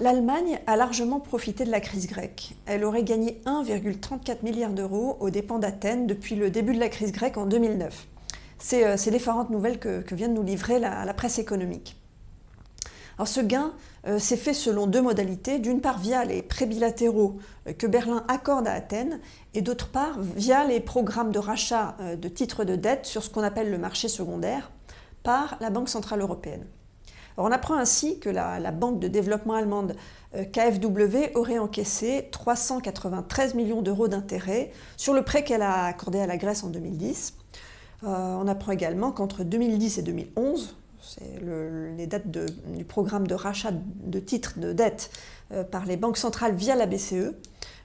L'Allemagne a largement profité de la crise grecque. Elle aurait gagné 1,34 milliard d'euros aux dépens d'Athènes depuis le début de la crise grecque en 2009. C'est l'effarante nouvelle que vient de nous livrer la presse économique. Alors ce gain s'est fait selon deux modalités, d'une part via les prêts bilatéraux que Berlin accorde à Athènes, et d'autre part via les programmes de rachat de titres de dette sur ce qu'on appelle le marché secondaire par la Banque Centrale Européenne. Alors on apprend ainsi que la banque de développement allemande KfW aurait encaissé 393 millions d'euros d'intérêts sur le prêt qu'elle a accordé à la Grèce en 2010. On apprend également qu'entre 2010 et 2011, c'est les dates du programme de rachat de titres de dette par les banques centrales via la BCE,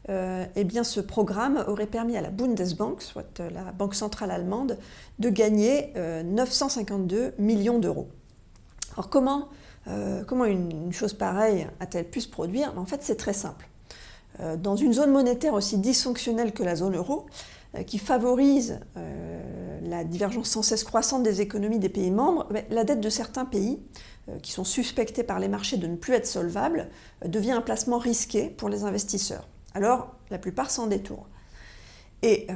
eh bien ce programme aurait permis à la Bundesbank, soit la banque centrale allemande, de gagner 952 millions d'euros. Alors comment une chose pareille a-t-elle pu se produire? En fait, c'est très simple. Dans une zone monétaire aussi dysfonctionnelle que la zone euro, qui favorise la divergence sans cesse croissante des économies des pays membres, la dette de certains pays, qui sont suspectés par les marchés de ne plus être solvables, devient un placement risqué pour les investisseurs. Alors, la plupart s'en détournent. Et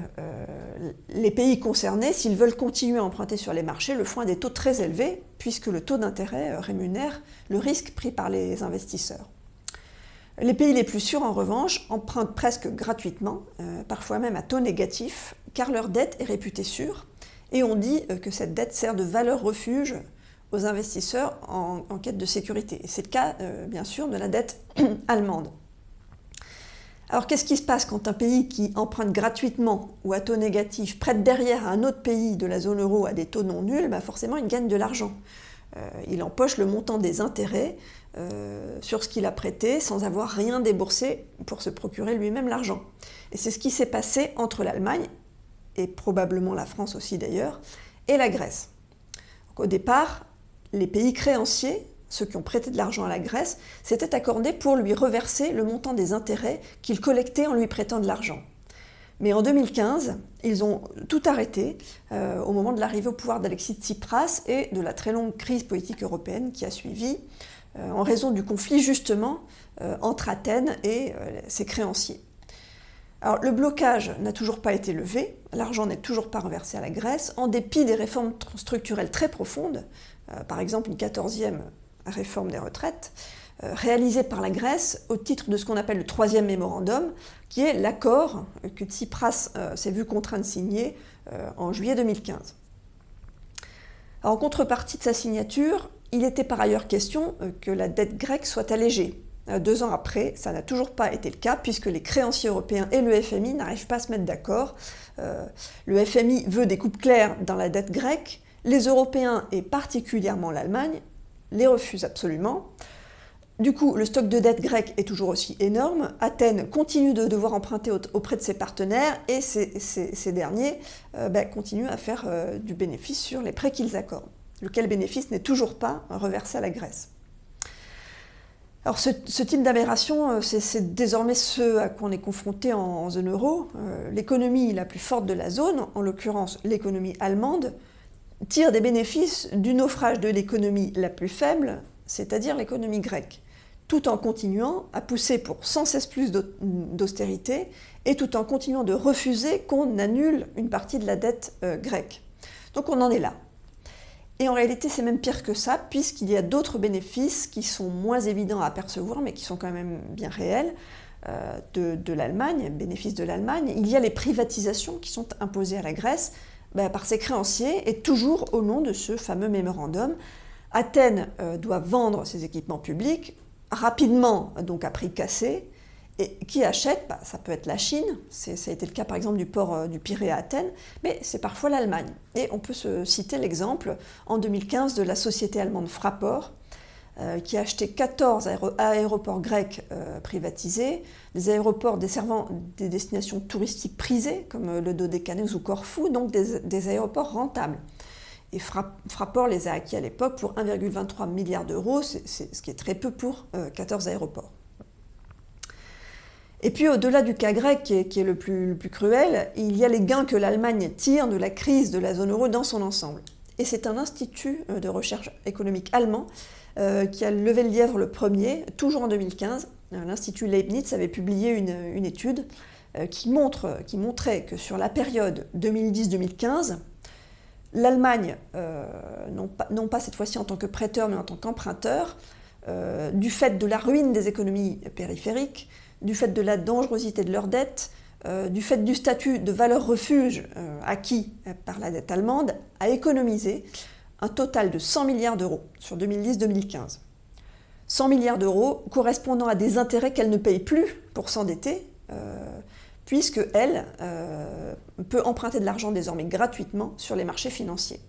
les pays concernés, s'ils veulent continuer à emprunter sur les marchés, le font à des taux très élevés, puisque le taux d'intérêt rémunère le risque pris par les investisseurs. Les pays les plus sûrs, en revanche, empruntent presque gratuitement, parfois même à taux négatif, car leur dette est réputée sûre, et on dit que cette dette sert de valeur refuge aux investisseurs en quête de sécurité. Et c'est le cas, bien sûr, de la dette allemande. Alors qu'est-ce qui se passe quand un pays qui emprunte gratuitement ou à taux négatif prête derrière à un autre pays de la zone euro à des taux non nuls? Forcément, il gagne de l'argent. Il empoche le montant des intérêts sur ce qu'il a prêté sans avoir rien déboursé pour se procurer lui-même l'argent. Et c'est ce qui s'est passé entre l'Allemagne, et probablement la France aussi d'ailleurs, et la Grèce. Donc, au départ, les pays créanciers, ceux qui ont prêté de l'argent à la Grèce, s'étaient accordés pour lui reverser le montant des intérêts qu'ils collectaient en lui prêtant de l'argent. Mais en 2015, ils ont tout arrêté au moment de l'arrivée au pouvoir d'Alexis Tsipras et de la très longue crise politique européenne qui a suivi, en raison du conflit justement entre Athènes et ses créanciers. Alors le blocage n'a toujours pas été levé, l'argent n'est toujours pas reversé à la Grèce, en dépit des réformes structurelles très profondes, par exemple une 14e réforme des retraites, réalisée par la Grèce au titre de ce qu'on appelle le troisième mémorandum, qui est l'accord que Tsipras s'est vu contraint de signer en juillet 2015. Alors, en contrepartie de sa signature, il était par ailleurs question que la dette grecque soit allégée. 2 ans après, ça n'a toujours pas été le cas, puisque les créanciers européens et le FMI n'arrivent pas à se mettre d'accord. Le FMI veut des coupes claires dans la dette grecque, les Européens, et particulièrement l'Allemagne, les refusent absolument. Du coup, le stock de dette grecque est toujours aussi énorme. Athènes continue de devoir emprunter auprès de ses partenaires et ces derniers continuent à faire du bénéfice sur les prêts qu'ils accordent, lequel bénéfice n'est toujours pas reversé à la Grèce. Alors ce type d'aberration, c'est désormais ce à quoi on est confronté en zone euro. L'économie la plus forte de la zone, en l'occurrence l'économie allemande, tire des bénéfices du naufrage de l'économie la plus faible, c'est-à-dire l'économie grecque, tout en continuant à pousser pour sans cesse plus d'austérité et tout en continuant de refuser qu'on annule une partie de la dette grecque. Donc on en est là. Et en réalité, c'est même pire que ça, puisqu'il y a d'autres bénéfices qui sont moins évidents à apercevoir, mais qui sont quand même bien réels, de l'Allemagne, bénéfices de l'Allemagne. Il y a les privatisations qui sont imposées à la Grèce, par ses créanciers, et toujours au nom de ce fameux mémorandum. Athènes doit vendre ses équipements publics, rapidement, donc à prix cassé, et qui achète? Ça peut être la Chine, ça a été le cas par exemple du port du Pirée à Athènes, mais c'est parfois l'Allemagne. Et on peut citer l'exemple en 2015 de la société allemande Fraport, qui a acheté 14 aéroports grecs privatisés, des aéroports desservant des destinations touristiques prisées, comme le Dodécanèse ou Corfou, donc des aéroports rentables. Et Fraport les a acquis à l'époque pour 1,23 milliard d'euros, ce qui est très peu pour 14 aéroports. Et puis au-delà du cas grec, qui est le plus cruel, il y a les gains que l'Allemagne tire de la crise de la zone euro dans son ensemble. Et c'est un institut de recherche économique allemand qui a levé le lièvre le premier, toujours en 2015. L'Institut Leibniz avait publié une étude qui montrait que sur la période 2010-2015, l'Allemagne, non pas cette fois-ci en tant que prêteur, mais en tant qu'emprunteur, du fait de la ruine des économies périphériques, du fait de la dangerosité de leurs dettes, du fait du statut de valeur refuge acquis par la dette allemande, a économisé un total de 100 milliards d'euros sur 2010-2015. 100 milliards d'euros correspondant à des intérêts qu'elle ne paye plus pour s'endetter, puisqu'elle peut emprunter de l'argent désormais gratuitement sur les marchés financiers.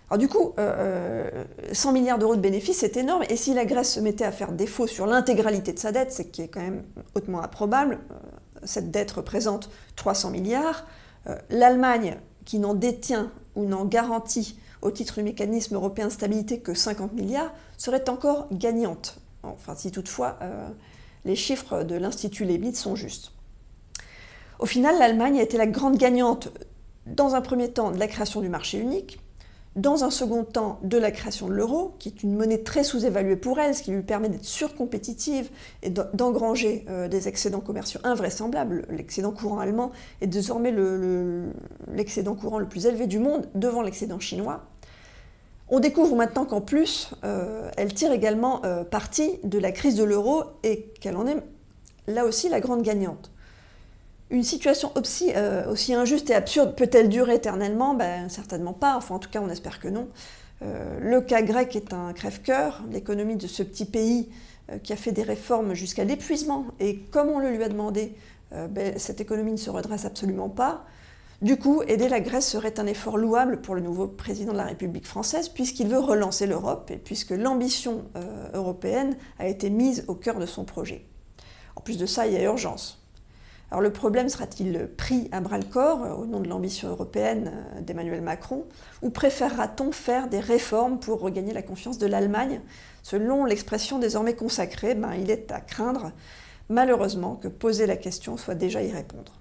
Alors du coup, 100 milliards d'euros de bénéfices, c'est énorme, et si la Grèce se mettait à faire défaut sur l'intégralité de sa dette, ce qui est quand même hautement improbable, cette dette représente 300 milliards, l'Allemagne, qui n'en détient ou n'en garantit au titre du mécanisme européen de stabilité que 50 milliards, serait encore gagnante, enfin si toutefois les chiffres de l'Institut Leibniz sont justes. Au final, l'Allemagne a été la grande gagnante, dans un premier temps, de la création du marché unique, dans un second temps, de la création de l'euro, qui est une monnaie très sous-évaluée pour elle, ce qui lui permet d'être surcompétitive et d'engranger des excédents commerciaux invraisemblables. L'excédent courant allemand est désormais l'excédent courant le plus élevé du monde, devant l'excédent chinois. On découvre maintenant qu'en plus, elle tire également parti de la crise de l'euro et qu'elle en est là aussi la grande gagnante. Une situation aussi injuste et absurde peut-elle durer éternellement? Certainement pas, enfin en tout cas on espère que non. Le cas grec est un crève-cœur, l'économie de ce petit pays qui a fait des réformes jusqu'à l'épuisement, et comme on le lui a demandé, cette économie ne se redresse absolument pas. Du coup, aider la Grèce serait un effort louable pour le nouveau président de la République française, puisqu'il veut relancer l'Europe et puisque l'ambition européenne a été mise au cœur de son projet. En plus de ça, il y a urgence. Alors le problème sera-t-il pris à bras-le-corps au nom de l'ambition européenne d'Emmanuel Macron, ou préférera-t-on faire des réformes pour regagner la confiance de l'Allemagne? Selon l'expression désormais consacrée, il est à craindre, malheureusement, que poser la question soit déjà y répondre.